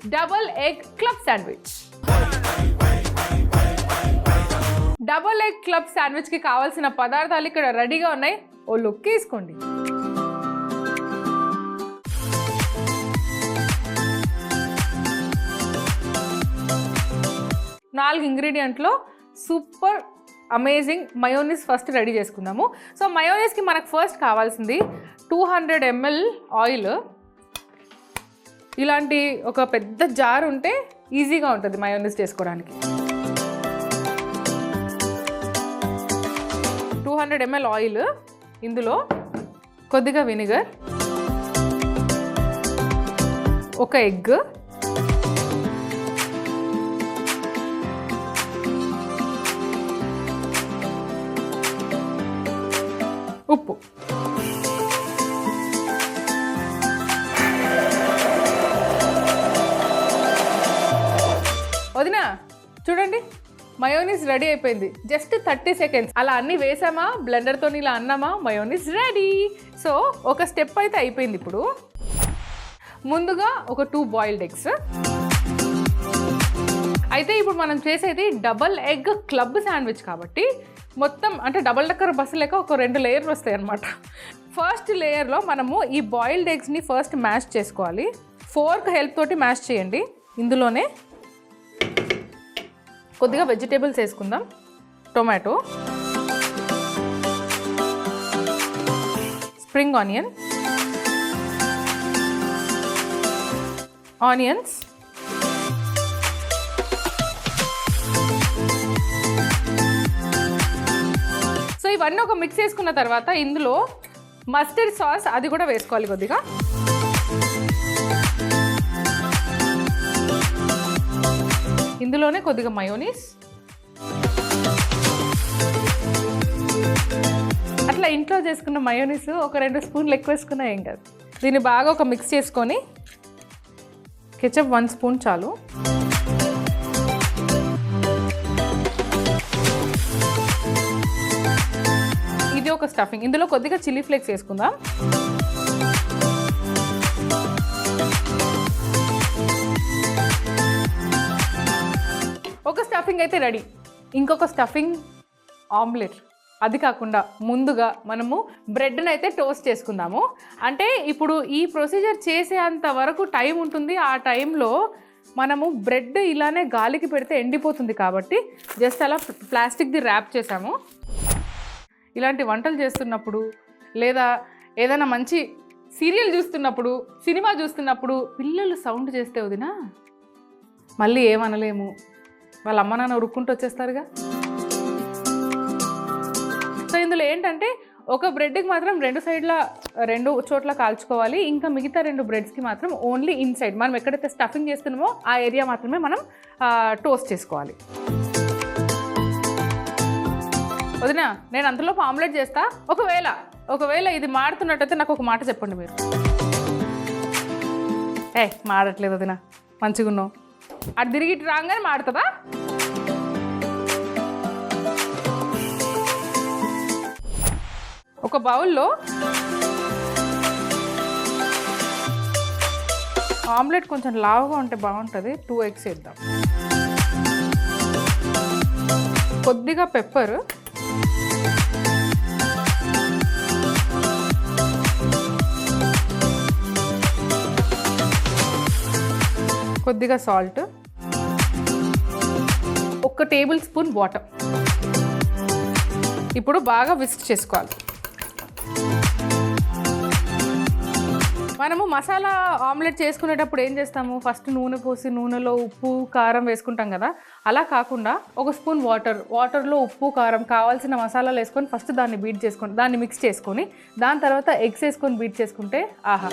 Double egg club sandwich. Double egg club శాండ్విచ్కి కావాల్సిన పదార్థాలు ఇక్కడ రెడీగా ఉన్నాయి. ఓ లుక్ తీసుకోండి. నాలుగు ఇంగ్రీడియంట్లో super amazing mayonnaise first ready చేసుకుందాము. సో మయోనీస్కి మనకు ఫస్ట్ కావాల్సింది 200 ml ఆయిల్. ఇలాంటి ఒక పెద్ద జార్ ఉంటే ఈజీగా ఉంటుంది మయోనీస్ చేసుకోవడానికి. 200 ml ఆయిల్, ఇందులో కొద్దిగా వినిగర్, ఒక ఎగ్, ఉప్పు. వదినా చూడండి, మయోనీస్ రెడీ అయిపోయింది. జస్ట్ 30 seconds అలా అన్నీ వేసామా, బ్లెండర్తో ఇలా అన్నామా, మయోనీస్ రెడీ. సో ఒక స్టెప్ అయితే అయిపోయింది. ఇప్పుడు ముందుగా ఒక 2 బాయిల్డ్ ఎగ్స్. అయితే ఇప్పుడు మనం చేసేది డబల్ ఎగ్ క్లబ్ శాండ్విచ్ కాబట్టి మొత్తం అంటే డబల్ డక్కర్ బస్సు లేక ఒక 2 లేయర్లు వస్తాయి అన్నమాట. ఫస్ట్ లేయర్లో మనము ఈ బాయిల్డ్ ఎగ్స్ని ఫస్ట్ మ్యాష్ చేసుకోవాలి. ఫోర్క్ హెల్ప్ తోటి మ్యాష్ చేయండి. ఇందులోనే కొద్దిగా వెజిటేబుల్స్ వేసుకుందాం. Tomato, spring onion, onions, so ఇవన్నీ ఒక మిక్స్ చేసుకున్న తర్వాత ఇందులో మస్టర్డ్ సాస్ అది కూడా వేసుకోవాలి కొద్దిగా. ఇందులోనే కొద్దిగా మయోనీస్. అట్లా ఇంట్లో చేసుకున్న మయోనీస్ ఒక 2 స్పూన్లు ఎక్కువ వేసుకున్నా ఏం కాదు. దీన్ని బాగా ఒక మిక్స్ చేసుకొని కెచప్ 1 స్పూన్ చాలు. ఇది ఒక స్టఫింగ్. ఇందులో కొద్దిగా చిల్లీ ఫ్లేక్స్ వేసుకుందాం. ఒక స్టఫింగ్ అయితే రెడీ. ఇంకొక స్టఫింగ్ ఆమ్లెట్. అది కాకుండా ముందుగా మనము బ్రెడ్ని అయితే టోస్ట్ చేసుకుందాము. అంటే ఇప్పుడు ఈ ప్రొసీజర్ చేసేంత వరకు టైం ఉంటుంది. ఆ టైంలో మనము బ్రెడ్ ఇలానే గాలికి పెడితే ఎండిపోతుంది కాబట్టి జస్ట్ అలా ప్లాస్టిక్ది ర్యాప్ చేసాము. ఇలాంటి వంటలు చేస్తున్నప్పుడు లేదా ఏదైనా మంచి సీరియల్ చూస్తున్నప్పుడు, సినిమా చూస్తున్నప్పుడు పిల్లలు సౌండ్ చేస్తే వదినా మళ్ళీ ఏమనలేము, వాళ్ళ అమ్మ నాన్న ఉరుక్కుంటూ వచ్చేస్తారుగా. సో ఇందులో ఏంటంటే ఒక బ్రెడ్కి మాత్రం 2 సైడ్ల 2 చోట్ల కాల్చుకోవాలి. ఇంకా మిగతా 2 బ్రెడ్స్కి మాత్రం ఓన్లీ ఇన్సైడ్ మనం ఎక్కడైతే స్టఫింగ్ చేస్తున్నామో ఆ ఏరియా మాత్రమే మనం టోస్ట్ చేసుకోవాలి. వదినా నేను అంతలోపు ఆమ్లెట్ చేస్తా. ఒకవేళ ఇది మాడుతున్నట్టయితే నాకు ఒక మాట చెప్పండి మీరు. మాడట్లేదు వదినా, మంచిగా ఉన్నావు. అది తిరిగి రాగానే మాడుతుందా? ఒక బౌల్లో ఆమ్లెట్ కొంచెం లావుగా ఉంటే బాగుంటుంది. 2 eggs వేద్దాం. కొద్దిగా పెప్పర్, కొద్దిగా సాల్ట్, 1 టేబుల్ స్పూన్ వాటర్. ఇప్పుడు బాగా విస్క్ చేసుకోవాలి. మనము మసాలా ఆమ్లెట్ చేసుకునేటప్పుడు ఏం చేస్తాము, ఫస్ట్ నూనె పోసి నూనెలో ఉప్పు కారం వేసుకుంటాం కదా. అలా కాకుండా 1 స్పూన్ వాటర్లో ఉప్పు కారం కావాల్సిన మసాలాలు వేసుకొని ఫస్ట్ దాన్ని బీట్ చేసుకొని దాన్ని మిక్స్ చేసుకొని దాని తర్వాత ఎగ్స్ వేసుకొని బీట్ చేసుకుంటే ఆహా.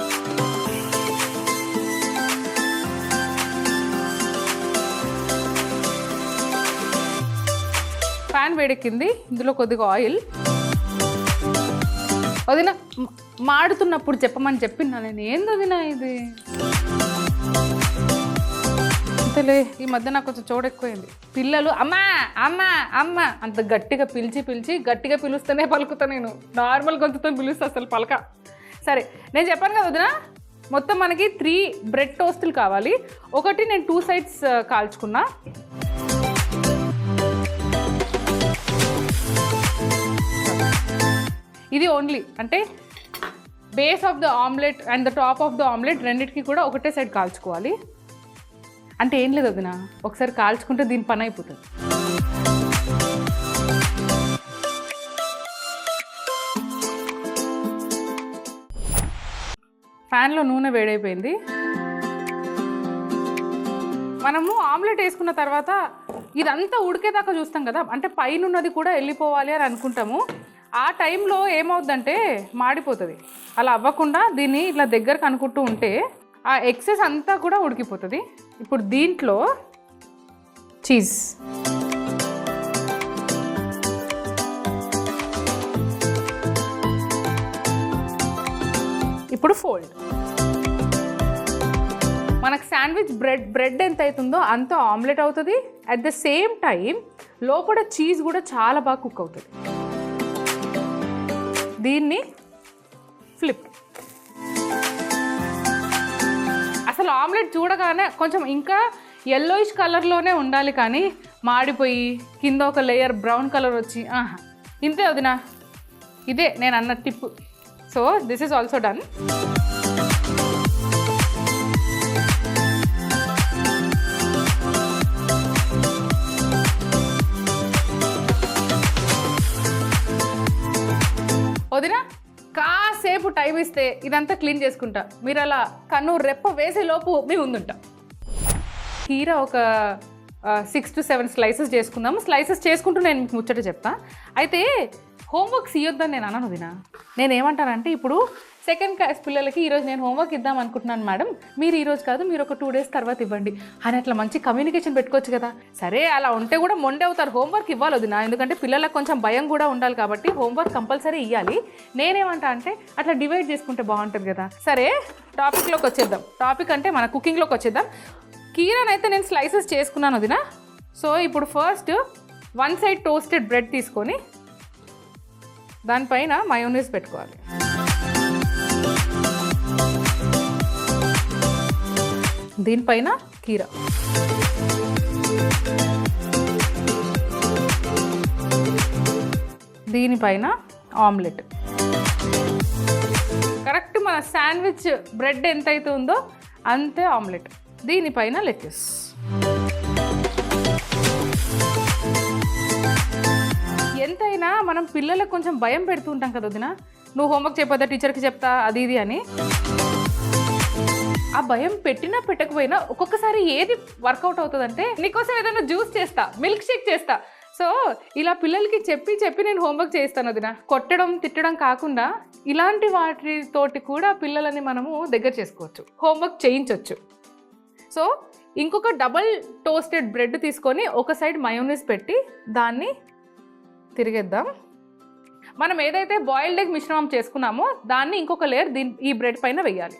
ప్యాన్ వేడెక్కింది. ఇందులో కొద్దిగా ఆయిల్. వదినా మాడుతున్నప్పుడు చెప్పమని చెప్పినా నేను. ఏంది వదినా ఇది? అంతేలే, ఈ మధ్య నాకు కొంచెం చోటు ఎక్కువైంది. పిల్లలు అమ్మా అమ్మా అమ్మ అంత గట్టిగా పిలిచి గట్టిగా పిలుస్తేనే పలుకుతా. నేను నార్మల్ గొంతుతో పిలుస్తా, అసలు పలక. సరే నేను చెప్పాను కదా వదినా, మొత్తం మనకి 3 బ్రెడ్ టోస్టులు కావాలి. ఒకటి నేను 2 సైడ్స్ కాల్చుకున్నా. ఇది ఓన్లీ అంటే base of the omelette and the top of the omelette రెండింటికి కూడా ఒకటే సైడ్ కాల్చుకోవాలి. అంటే ఏం లేదు వదినా, ఒకసారి కాల్చుకుంటే దీని పని అయిపోతుంది. ప్యాన్లో నూనె వేడైపోయింది. మనము ఆమ్లెట్ వేసుకున్న తర్వాత ఇదంతా ఉడికేదాకా చూస్తాం కదా, అంటే పైన ఉన్నది కూడా వెళ్ళిపోవాలి అని అనుకుంటాము. ఆ టైంలో ఏమవుద్దంటే మాడిపోతుంది. అలా అవ్వకుండా దీన్ని ఇట్లా దగ్గరకు అనుకుంటూ ఉంటే ఆ ఎక్సెస్ అంతా కూడా ఉడికిపోతుంది. ఇప్పుడు దీంట్లో చీజ్, ఇప్పుడు ఫోల్డ్. మనకు శాండ్విచ్ బ్రెడ్ ఎంత అవుతుందో అంత ఆమ్లెట్ అవుతుంది. అట్ ద సేమ్ టైం లోపల చీజ్ కూడా చాలా బాగా కుక్ అవుతుంది. దీన్ని ఫ్లిప్. అసలు ఆమ్లెట్ చూడగానే కొంచెం ఇంకా yellowish కలర్లోనే ఉండాలి, కానీ మాడిపోయి కింద ఒక లేయర్ బ్రౌన్ కలర్ వచ్చి ఇంతే వదినా. ఇదే నేను అన్న tip. So this is also done. వదినా కాసేపు టైం ఇస్తే ఇదంతా క్లీన్ చేసుకుంటా. మీరు అలా కన్ను రెప్ప వేసే లోపు మీ ముందుంటా. కీర ఒక 6 to 7 స్లైసెస్ చేసుకుందాము. స్లైసెస్ చేసుకుంటూ నేను మీకు ముచ్చట చెప్తా. అయితే హోంవర్క్స్ ఇవ్వద్దని నేను అన్నాను వదినా. నేను ఏమంటానంటే, ఇప్పుడు సెకండ్ క్లాస్ పిల్లలకి ఈరోజు నేను హోంవర్క్ ఇద్దాం అనుకుంటున్నాను మేడం, మీరు ఈరోజు కాదు మీరు ఒక 2 days తర్వాత ఇవ్వండి అని అట్లా మంచి కమ్యూనికేషన్ పెట్టుకోవచ్చు కదా. సరే అలా ఉంటే కూడా మొండే అవుతారు. హోంవర్క్ ఇవ్వాలి వదినా, ఎందుకంటే పిల్లలకు కొంచెం భయం కూడా ఉండాలి కాబట్టి హోంవర్క్ కంపల్సరీ ఇవ్వాలి. నేనేమంటా అంటే అట్లా డివైడ్ చేసుకుంటే బాగుంటుంది కదా. సరే టాపిక్లోకి వచ్చేద్దాం. టాపిక్ అంటే మన కుకింగ్లోకి వచ్చేద్దాం. కీరనైతే నేను స్లైసెస్ చేసుకున్నాను వదినా. సో ఇప్పుడు ఫస్ట్ 1 side టోస్టెడ్ బ్రెడ్ తీసుకొని దానిపైన మయోనీస్ పెట్టుకోవాలి. దీనిపైన కీర, దీనిపైన ఆమ్లెట్. కరెక్ట్ మన శాండ్విచ్ బ్రెడ్ ఎంతైతే ఉందో అంతే ఆమ్లెట్. దీనిపైన లెట్యూస్. ఎంతైనా మనం పిల్లలకు కొంచెం భయం పెడుతూ ఉంటాం కదా వదినా, నువ్వు హోంవర్క్ చెప్పొద్దా టీచర్కి చెప్తా అది ఇది అని. ఆ భయం పెట్టినా పెట్టకపోయినా ఒక్కొక్కసారి ఏది వర్కౌట్ అవుతుందంటే, నీకోసం ఏదైనా జ్యూస్ చేస్తా, మిల్క్ షేక్ చేస్తా. సో ఇలా పిల్లలకి చెప్పి నేను హోంవర్క్ చేస్తాను వదినా. కొట్టడం తిట్టడం కాకుండా ఇలాంటి వాటితోటి కూడా పిల్లలని మనము దగ్గర చేసుకోవచ్చు, హోంవర్క్ చేయించవచ్చు. సో ఇంకొక డబల్ టోస్టెడ్ బ్రెడ్ తీసుకొని ఒక సైడ్ మయోనీస్ పెట్టి దాన్ని తిరిగేద్దాం. మనం ఏదైతే బాయిల్డ్ ఎగ్ మిశ్రమం చేసుకున్నామో దాన్ని ఇంకొక లేయర్ ఈ బ్రెడ్ పైన వేయాలి.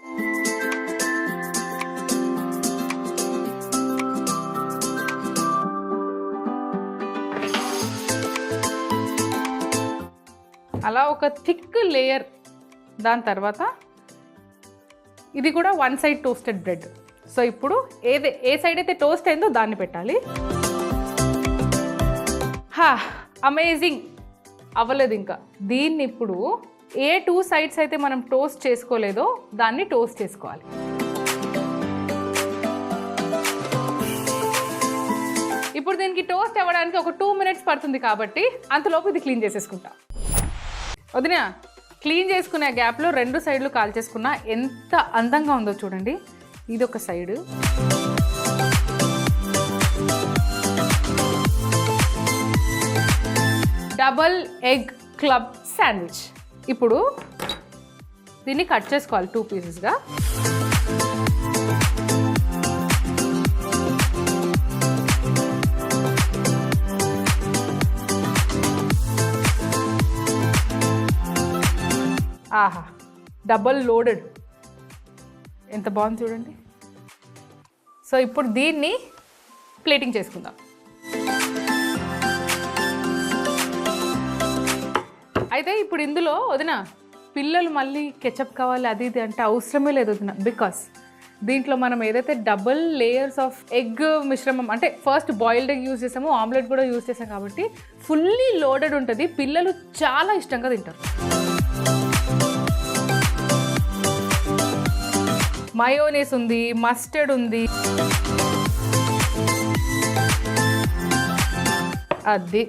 అలా ఒక థిక్ లేయర్. దాని తర్వాత ఇది కూడా 1 side టోస్టెడ్ బ్రెడ్. సో ఇప్పుడు ఏ సైడ్ అయితే టోస్ట్ అయిందో దాన్ని పెట్టాలి. అమేజింగ్ అవ్వలేదు ఇంకా. దీన్ని ఇప్పుడు ఏ 2 sides అయితే మనం టోస్ట్ చేసుకోలేదో దాన్ని టోస్ట్ చేసుకోవాలి. ఇప్పుడు దీనికి టోస్ట్ అవ్వడానికి ఒక 2 minutes పడుతుంది కాబట్టి అంతలోపు ఇది క్లీన్ చేసేసుకుంటా. వదినా క్లీన్ చేసుకునే గ్యాప్లో 2 sides కాల్ చేసుకున్నా ఎంత అందంగా ఉందో చూడండి. ఇది ఒక side, double egg club sandwich. ఇప్పుడు దీన్ని కట్ చేసుకోవాలి 2 pieces. ఆహా, డబల్ లోడెడ్, ఎంత బాగుంది చూడండి. సో ఇప్పుడు దీన్ని ప్లేటింగ్ చేసుకుందాం. అయితే ఇప్పుడు ఇందులో వదినా పిల్లలు మళ్ళీ కెచప్ కావాలి అది ఇది అంటే అవసరమే లేదు, బికాస్ దీంట్లో మనం ఏదైతే డబుల్ లేయర్స్ ఆఫ్ ఎగ్ మిశ్రమం అంటే ఫస్ట్ బాయిల్డ్ ఎగ్ యూజ్ చేసామో ఆమ్లెట్ కూడా యూజ్ చేసాం కాబట్టి ఫుల్లీ లోడెడ్ ఉంటుంది. పిల్లలు చాలా ఇష్టంగా తింటారు. మయోనీస్ ఉంది, మస్టర్డ్ ఉంది. అది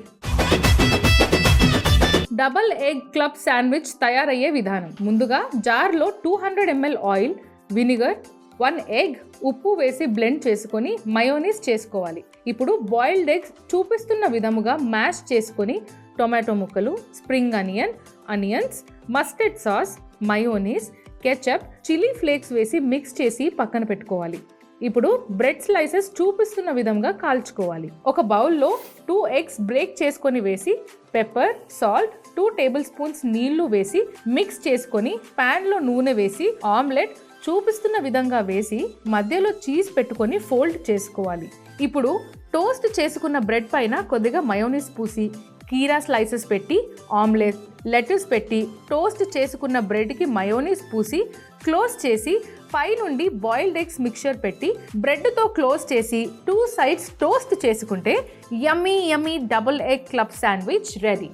డబల్ ఎగ్ క్లబ్ శాండ్విచ్ తయారయ్యే విధానం. ముందుగా జార్లో 200 ml ఆయిల్, వినిగర్, 1 ఎగ్, ఉప్పు వేసి బ్లెండ్ చేసుకొని మయోనీస్ చేసుకోవాలి. ఇప్పుడు బాయిల్డ్ ఎగ్స్ చూపిస్తున్న విధముగా మ్యాష్ చేసుకొని టొమాటో ముక్కలు, spring onions, mustard sauce, mayonnaise, ketchup, chilli flakes వేసి మిక్స్ చేసి పక్కన పెట్టుకోవాలి. ఇప్పుడు బ్రెడ్ స్లైసెస్ చూపిస్తున్న విధంగా కాల్చుకోవాలి. ఒక బౌల్లో 2 ఎగ్స్ బ్రేక్ చేసుకొని వేసి పెప్పర్, సాల్ట్, 2 టేబుల్ స్పూన్స్ నీళ్లు వేసి మిక్స్ చేసుకొని ప్యాన్లో నూనె వేసి ఆమ్లెట్ చూపిస్తున్న విధంగా వేసి మధ్యలో చీజ్ పెట్టుకొని ఫోల్డ్ చేసుకోవాలి. ఇప్పుడు టోస్ట్ చేసుకున్న బ్రెడ్ పైన కొద్దిగా మయోనీస్ పూసి కీరా స్లైసెస్ పెట్టి ఆమ్లెట్, లెటస్ పెట్టి టోస్ట్ చేసుకున్న బ్రెడ్కి మయోనీస్ పూసి క్లోజ్ చేసి పై నుండి బాయిల్డ్ ఎగ్స్ మిక్చర్ పెట్టి బ్రెడ్తో క్లోజ్ చేసి 2 సైడ్స్ టోస్ట్ చేసుకుంటే yummy double egg club sandwich ready.